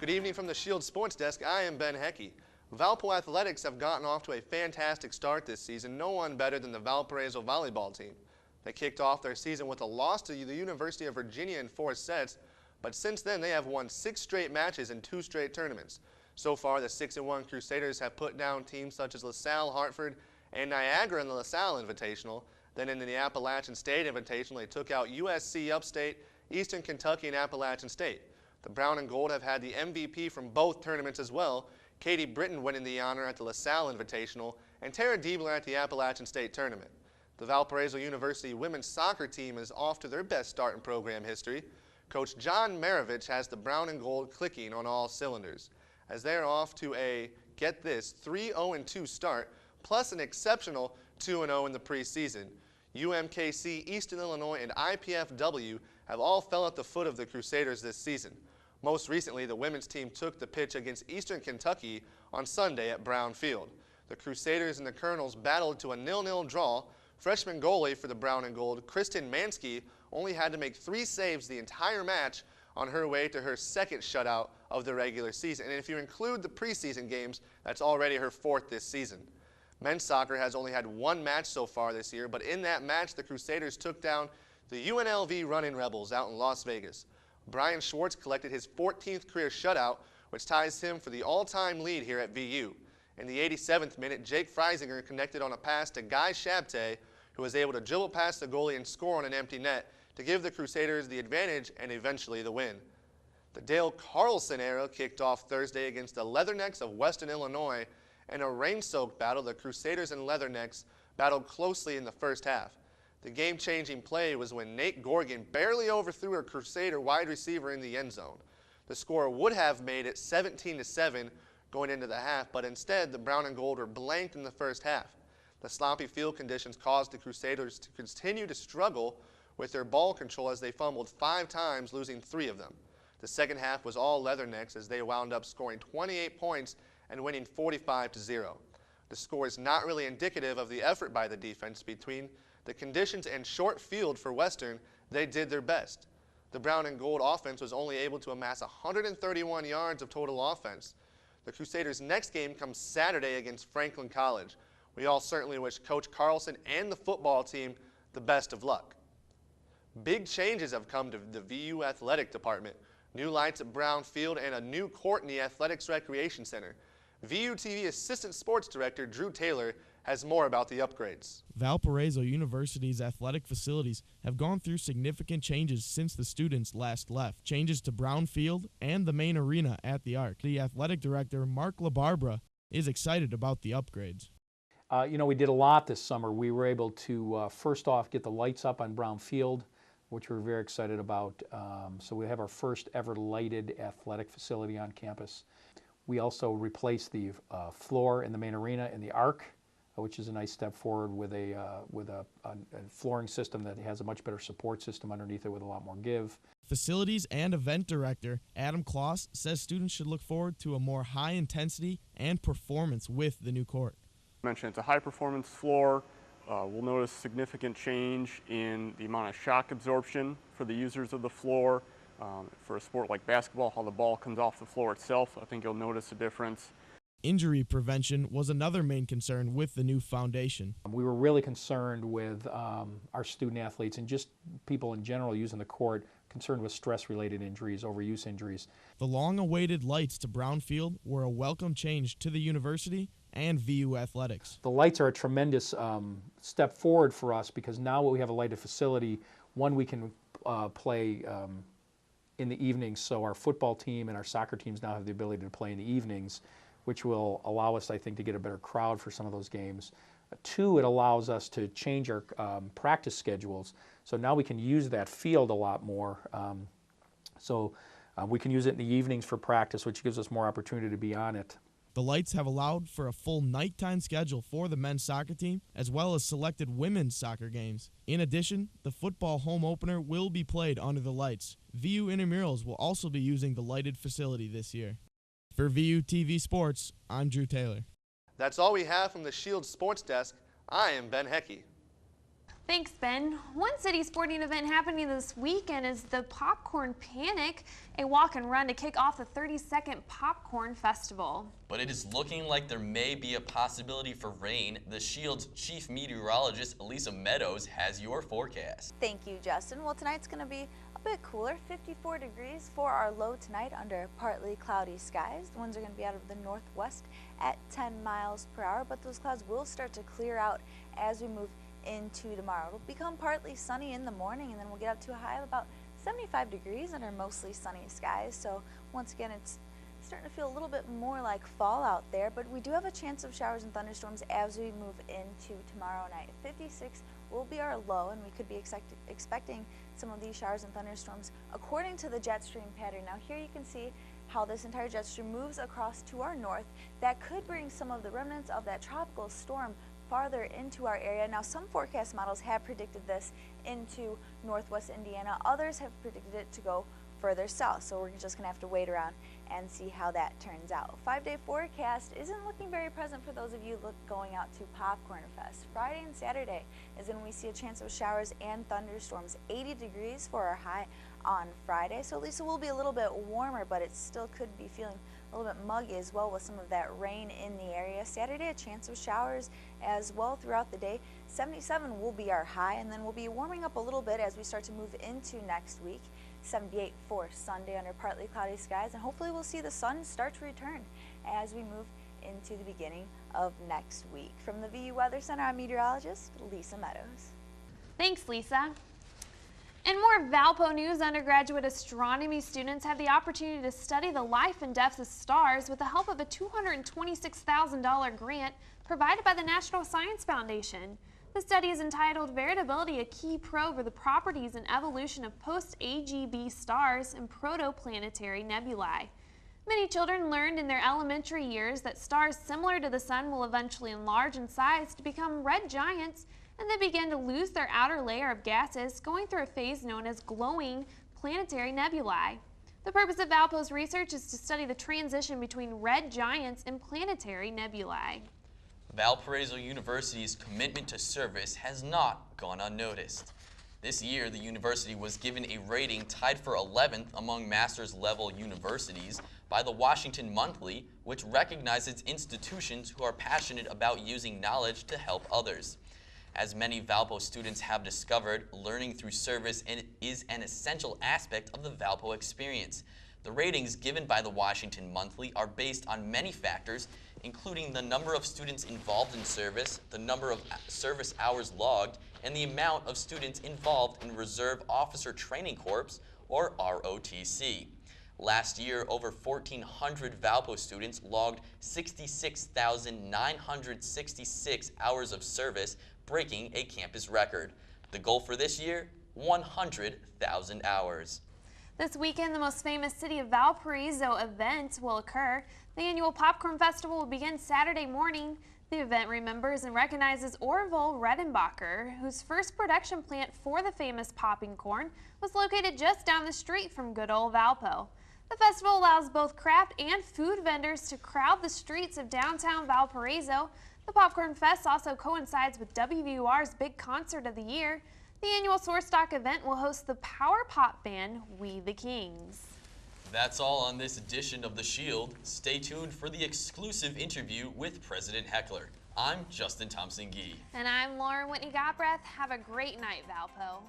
Good evening from the Shield Sports Desk. I am Ben Heckey. Valpo Athletics have gotten off to a fantastic start this season. No one better than the Valparaiso volleyball team. They kicked off their season with a loss to the University of Virginia in 4 sets, but since then they have won 6 straight matches in 2 straight tournaments. So far, the 6-1 Crusaders have put down teams such as LaSalle, Hartford, and Niagara in the LaSalle Invitational. Then in the Appalachian State Invitational, they took out USC Upstate, Eastern Kentucky, and Appalachian State. The Brown and Gold have had the MVP from both tournaments as well, Katie Britton winning the honor at the LaSalle Invitational, and Tara Diebler at the Appalachian State Tournament. The Valparaiso University women's soccer team is off to their best start in program history. Coach John Maravich has the Brown and Gold clicking on all cylinders, as they're off to a, get this, 3-0-2 start, plus an exceptional 2-0 in the preseason. UMKC, Eastern Illinois, and IPFW have all fell at the foot of the Crusaders this season. Most recently, the women's team took the pitch against Eastern Kentucky on Sunday at Brown Field. The Crusaders and the Colonels battled to a 0-0 draw. Freshman goalie for the Brown and Gold, Kristen Mansky, only had to make 3 saves the entire match on her way to her 2nd shutout of the regular season. And if you include the preseason games, that's already her 4th this season. Men's soccer has only had 1 match so far this year, but in that match, the Crusaders took down the UNLV Running Rebels out in Las Vegas. Brian Schwartz collected his 14th career shutout, which ties him for the all-time lead here at VU. In the 87th minute, Jake Freisinger connected on a pass to Guy Shabte, who was able to dribble past the goalie and score on an empty net to give the Crusaders the advantage and eventually the win. The Dale Carlson era kicked off Thursday against the Leathernecks of Western Illinois. In a rain-soaked battle, the Crusaders and Leathernecks battled closely in the first half. The game-changing play was when Nate Gorgon barely overthrew a Crusader wide receiver in the end zone. The score would have made it 17-7 going into the half, but instead the Brown and Gold were blanked in the first half. The sloppy field conditions caused the Crusaders to continue to struggle with their ball control as they fumbled 5 times, losing 3 of them. The second half was all Leathernecks as they wound up scoring 28 points and winning 45-0. The score is not really indicative of the effort by the defense. Between the conditions and short field for Western, they did their best. The Brown and Gold offense was only able to amass 131 yards of total offense. The Crusaders' next game comes Saturday against Franklin College. We all certainly wish Coach Carlson and the football team the best of luck. Big changes have come to the VU athletic department. New lights at Brown Field and a new court in the Athletics Recreation Center. VU TV Assistant Sports Director Drew Taylor has more about the upgrades. Valparaiso University's athletic facilities have gone through significant changes since the students last left. Changes to Brown Field and the main arena at the Arc. The athletic director, Mark LaBarbera, is excited about the upgrades. We did a lot this summer. We were able to, first off, get the lights up on Brown Field, which we're very excited about. So we have our first ever lighted athletic facility on campus. We also replaced the floor in the main arena in the Arc, which is a nice step forward with a flooring system that has a much better support system underneath it with a lot more give. Facilities and event director Adam Kloss says students should look forward to a more high intensity and performance with the new court. I mentioned it's a high performance floor. We'll notice significant change in the amount of shock absorption for the users of the floor. For a sport like basketball, how the ball comes off the floor itself, I think you'll notice a difference. Injury prevention was another main concern with the new foundation. We were really concerned with our student athletes and just people in general using the court, concerned with stress-related injuries, overuse injuries. The long-awaited lights to Brown Field were a welcome change to the university and VU athletics. The lights are a tremendous step forward for us because now we have a lighted facility. One, we can play in the evenings, so our football team and our soccer teams now have the ability to play in the evenings, which will allow us, I think, to get a better crowd for some of those games. 2, it allows us to change our practice schedules, so now we can use that field a lot more. We can use it in the evenings for practice, which gives us more opportunity to be on it. The lights have allowed for a full nighttime schedule for the men's soccer team, as well as selected women's soccer games. In addition, the football home opener will be played under the lights. VU Intramurals will also be using the lighted facility this year. For VU TV Sports, I'm Drew Taylor. That's all we have from the Shield Sports Desk. I am Ben Heckey. Thanks, Ben. One city sporting event happening this weekend is the Popcorn Panic, a walk and run to kick off the 32nd Popcorn Festival. But it is looking like there may be a possibility for rain. The Shield's chief meteorologist, Elisa Meadows, has your forecast. Thank you, Justin. Well, tonight's going to be a bit cooler, 54 degrees for our low tonight under partly cloudy skies. The winds are going to be out of the northwest at 10 miles per hour, but those clouds will start to clear out as we move into tomorrow. It'll become partly sunny in the morning, and then we'll get up to a high of about 75 degrees under mostly sunny skies. So once again, it's starting to feel a little bit more like fall out there, but we do have a chance of showers and thunderstorms as we move into tomorrow night. 56 will be our low, and we could be expecting some of these showers and thunderstorms according to the jet stream pattern. Now here you can see how this entire jet stream moves across to our north. That could bring some of the remnants of that tropical storm farther into our area. Now, some forecast models have predicted this into northwest Indiana. Others have predicted it to go further south, so we're just going to have to wait around and see how that turns out. 5-day forecast isn't looking very present for those of you going out to Popcorn Fest. Friday and Saturday is when we see a chance of showers and thunderstorms. 80 degrees for our high on Friday, so at least it will be a little bit warmer, but it still could be feeling a little bit muggy as well with some of that rain in the area. Saturday, a chance of showers as well throughout the day. 77 will be our high, and then we'll be warming up a little bit as we start to move into next week. 78 for Sunday under partly cloudy skies, and hopefully we'll see the sun start to return as we move into the beginning of next week. From the VU Weather Center, I'm meteorologist Lisa Meadows. Thanks, Lisa. In more Valpo news, undergraduate astronomy students have the opportunity to study the life and death of stars with the help of a $226,000 grant provided by the National Science Foundation. The study is entitled Variability, a Key Probe of the Properties and Evolution of Post-AGB Stars and Protoplanetary Nebulae. Many children learned in their elementary years that stars similar to the sun will eventually enlarge in size to become red giants, and they begin to lose their outer layer of gases, going through a phase known as glowing planetary nebulae. The purpose of Valpo's research is to study the transition between red giants and planetary nebulae. Valparaiso University's commitment to service has not gone unnoticed. This year, the university was given a rating tied for 11th among master's level universities by the Washington Monthly, which recognizes institutions who are passionate about using knowledge to help others. As many Valpo students have discovered, learning through service is an essential aspect of the Valpo experience. The ratings given by the Washington Monthly are based on many factors, including the number of students involved in service, the number of service hours logged, and the amount of students involved in Reserve Officer Training Corps, or ROTC. Last year, over 1,400 Valpo students logged 66,966 hours of service, breaking a campus record. The goal for this year, 100,000 hours. This weekend, the most famous City of Valparaiso event will occur. The annual Popcorn Festival will begin Saturday morning. The event remembers and recognizes Orville Redenbacher, whose first production plant for the famous popping corn was located just down the street from good old Valpo. The festival allows both craft and food vendors to crowd the streets of downtown Valparaiso. The Popcorn Fest also coincides with WVUR's big concert of the year. The annual Sourcestock event will host the power pop band We the Kings. That's all on this edition of The Shield. Stay tuned for the exclusive interview with President Heckler. I'm Justin Thompson-Gee. And I'm Lauren Whitney Gottbreath. Have a great night, Valpo.